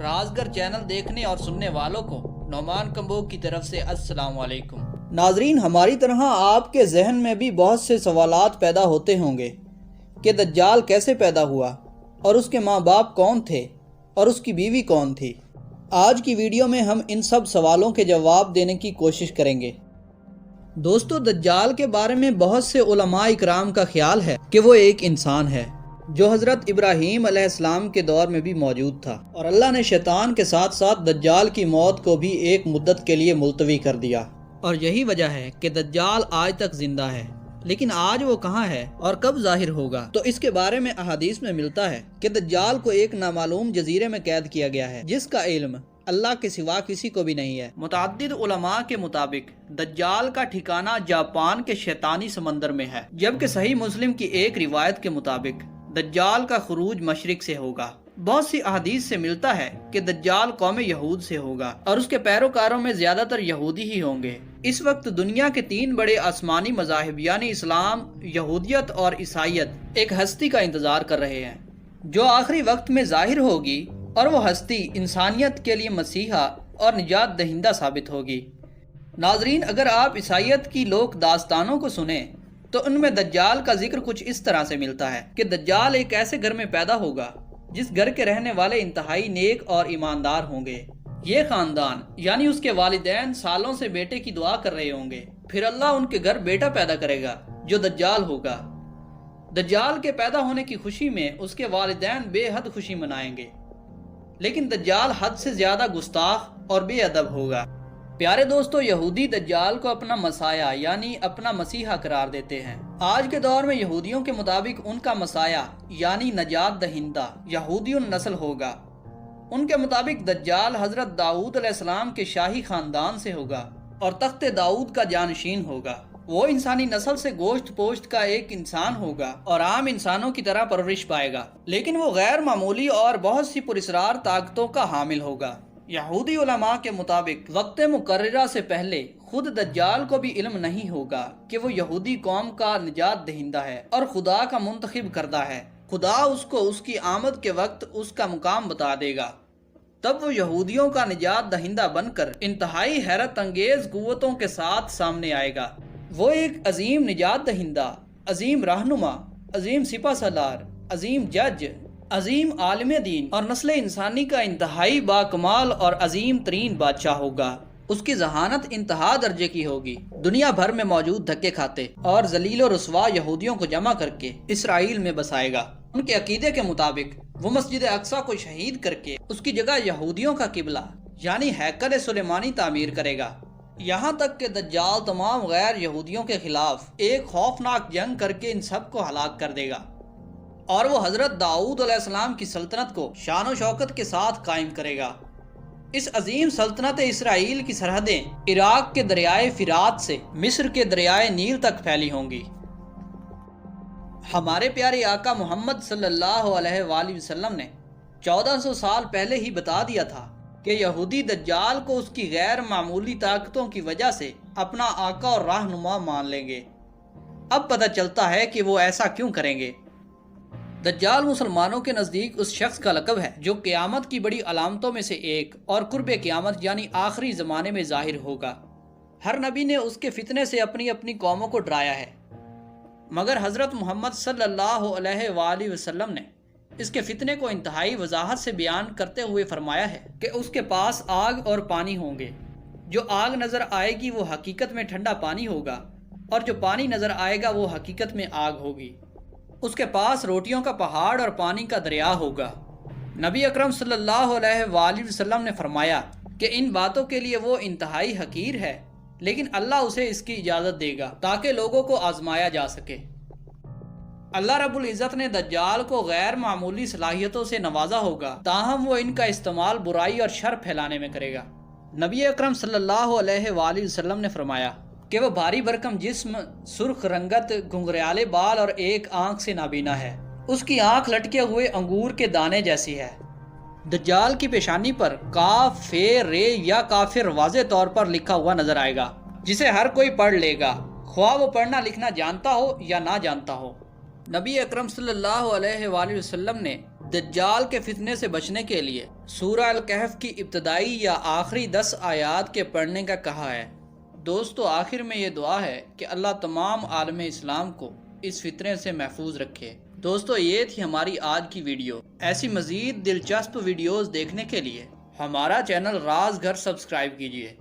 رازگر channel دیکھنے اور سننے والوں کو نعمان کمبوگ کی طرف سے السلام علیکم۔ ناظرین، ہماری طرح آپ کے ذہن میں بھی بہت سے سوالات پیدا ہوتے ہوں گے کہ دجال کیسے پیدا ہوا اور اس کے ماں باپ کون تھے اور اس کی بیوی کون تھی۔ آج کی ویڈیو میں ہم ان سب سوالوں کے جواب دینے کی کوشش کریں گے۔ دوستو، دجال کے بارے میں بہت سے علماء اکرام کا خیال ہے کہ وہ ایک انسان ہے جو حضرت ابراہیم علیہ السلام کے دور میں بھی موجود تھا، اور اللہ نے شیطان کے ساتھ ساتھ دجال کی موت کو بھی ایک مدت کے لیے ملتوی کر دیا، اور یہی وجہ ہے کہ دجال آج تک زندہ ہے۔ لیکن آج وہ کہاں ہے اور کب ظاہر ہوگا؟ تو اس کے بارے میں احادیث میں ملتا ہے کہ دجال کو ایک نامعلوم جزیرے میں قید کیا گیا ہے جس کا علم اللہ کے سوا کسی کو بھی نہیں ہے۔ متعدد علماء کے مطابق دجال کا ٹھکانہ جاپان کے شیطانی سمندر میں ہے، جبکہ صحیح مسلم کی ایک روایت کے مطابق دجال کا خروج مشرق سے ہوگا۔ بہت سی احادیث سے ملتا ہے کہ دجال قوم یہود سے ہوگا اور اس کے پیروکاروں میں زیادہ تر یہودی ہی ہوں گے۔ اس وقت دنیا کے 3 بڑے آسمانی مذاہب یعنی اسلام، یہودیت اور عیسائیت ایک ہستی کا انتظار کر رہے ہیں جو آخری وقت میں ظاہر ہوگی، اور وہ ہستی انسانیت کے لیے مسیحا اور نجات دہندہ ثابت ہوگی۔ ناظرین، اگر آپ عیسائیت کی لوک داستانوں کو سنیں تو ان میں دجال کا ذکر کچھ اس طرح سے ملتا ہے کہ دجال ایک ایسے گھر میں پیدا ہوگا جس گھر کے رہنے والے انتہائی نیک اور ایماندار ہوں گے۔ یہ خاندان یعنی اس کے والدین سالوں سے بیٹے کی دعا کر رہے ہوں گے، پھر اللہ ان کے گھر بیٹا پیدا کرے گا جو دجال ہوگا۔ دجال کے پیدا ہونے کی خوشی میں اس کے والدین بے حد خوشی منائیں گے، لیکن دجال حد سے زیادہ گستاخ اور بے ادب ہوگا۔ پیارے دوستو، یہودی دجال کو اپنا مسیح یعنی اپنا مسیحا قرار دیتے ہیں۔ آج کے دور میں یہودیوں کے مطابق ان کا مسیح یعنی نجات دہندہ یہودی النسل ہوگا۔ ان کے مطابق دجال حضرت داؤد علیہ السلام کے شاہی خاندان سے ہوگا اور تخت داؤد کا جانشین ہوگا۔ وہ انسانی نسل سے گوشت پوشت کا ایک انسان ہوگا اور عام انسانوں کی طرح پرورش پائے گا، لیکن وہ غیر معمولی اور بہت سی پراسرار طاقتوں کا حامل ہوگا۔ یہودی علماء کے مطابق وقت مقررہ سے پہلے خود دجال کو بھی علم نہیں ہوگا کہ وہ یہودی قوم کا نجات دہندہ ہے اور خدا کا منتخب کردہ ہے۔ خدا اس کو اس کی آمد کے وقت اس کا مقام بتا دے گا، تب وہ یہودیوں کا نجات دہندہ بن کر انتہائی حیرت انگیز قوتوں کے ساتھ سامنے آئے گا۔ وہ ایک عظیم نجات دہندہ، عظیم رہنما، عظیم سپہ سالار، عظیم جج، عظیم عالم دین اور نسل انسانی کا انتہائی باکمال اور عظیم ترین بادشاہ ہوگا۔ اس کی ذہانت انتہا درجے کی ہوگی۔ دنیا بھر میں موجود دھکے کھاتے اور ذلیل و رسوا یہودیوں کو جمع کر کے اسرائیل میں بسائے گا۔ ان کے عقیدے کے مطابق وہ مسجد اقصی کو شہید کر کے اس کی جگہ یہودیوں کا قبلہ یعنی ہیکل سلیمانی تعمیر کرے گا۔ یہاں تک کہ دجال تمام غیر یہودیوں کے خلاف ایک خوفناک جنگ کر کے ان سب کو ہلاک کر دے گا، اور وہ حضرت داؤد علیہ السلام کی سلطنت کو شان و شوکت کے ساتھ قائم کرے گا۔ اس عظیم سلطنت اسرائیل کی سرحدیں عراق کے دریائے فرات سے مصر کے دریائے نیل تک پھیلی ہوں گی۔ ہمارے پیارے آقا محمد صلی اللہ علیہ وآلہ وسلم نے 1400 سال پہلے ہی بتا دیا تھا کہ یہودی دجال کو اس کی غیر معمولی طاقتوں کی وجہ سے اپنا آقا اور رہنما مان لیں گے۔ اب پتہ چلتا ہے کہ وہ ایسا کیوں کریں گے۔ دجال مسلمانوں کے نزدیک اس شخص کا لقب ہے جو قیامت کی بڑی علامتوں میں سے ایک اور قرب قیامت یعنی آخری زمانے میں ظاہر ہوگا۔ ہر نبی نے اس کے فتنے سے اپنی اپنی قوموں کو ڈرایا ہے، مگر حضرت محمد صلی اللہ علیہ وآلہ وسلم نے اس کے فتنے کو انتہائی وضاحت سے بیان کرتے ہوئے فرمایا ہے کہ اس کے پاس آگ اور پانی ہوں گے۔ جو آگ نظر آئے گی وہ حقیقت میں ٹھنڈا پانی ہوگا، اور جو پانی نظر آئے گا وہ حقیقت میں آگ ہوگی۔ اس کے پاس روٹیوں کا پہاڑ اور پانی کا دریا ہوگا۔ نبی اکرم صلی اللہ علیہ وآلہ وسلم نے فرمایا کہ ان باتوں کے لیے وہ انتہائی حقیر ہے، لیکن اللہ اسے اس کی اجازت دے گا تاکہ لوگوں کو آزمایا جا سکے۔ اللہ رب العزت نے دجال کو غیر معمولی صلاحیتوں سے نوازا ہوگا، تاہم وہ ان کا استعمال برائی اور شر پھیلانے میں کرے گا۔ نبی اکرم صلی اللہ علیہ وآلہ وسلم نے فرمایا کہ وہ بھاری بھرکم جسم، سرخ رنگت، گھنگریالے بال اور ایک آنکھ سے نابینا ہے۔ اس کی آنکھ لٹکے ہوئے انگور کے دانے جیسی ہے۔ دجال کی پیشانی پر کاف، فے، رے یا کافر واضح طور پر لکھا ہوا نظر آئے گا، جسے ہر کوئی پڑھ لے گا، خواہ وہ پڑھنا لکھنا جانتا ہو یا نہ جانتا ہو۔ نبی اکرم صلی اللہ علیہ وآلہ وسلم نے دجال کے فتنے سے بچنے کے لیے سورہ الکہف کی ابتدائی یا آخری 10 آیات کے پڑھنے کا کہا ہے۔ دوستو آخر میں یہ دعا ہے کہ اللہ تمام عالم اسلام کو اس فتنے سے محفوظ رکھے۔ دوستو یہ تھی ہماری آج کی ویڈیو۔ ایسی مزید دلچسپ ویڈیوز دیکھنے کے لیے ہمارا چینل راز گھر سبسکرائب کیجیے۔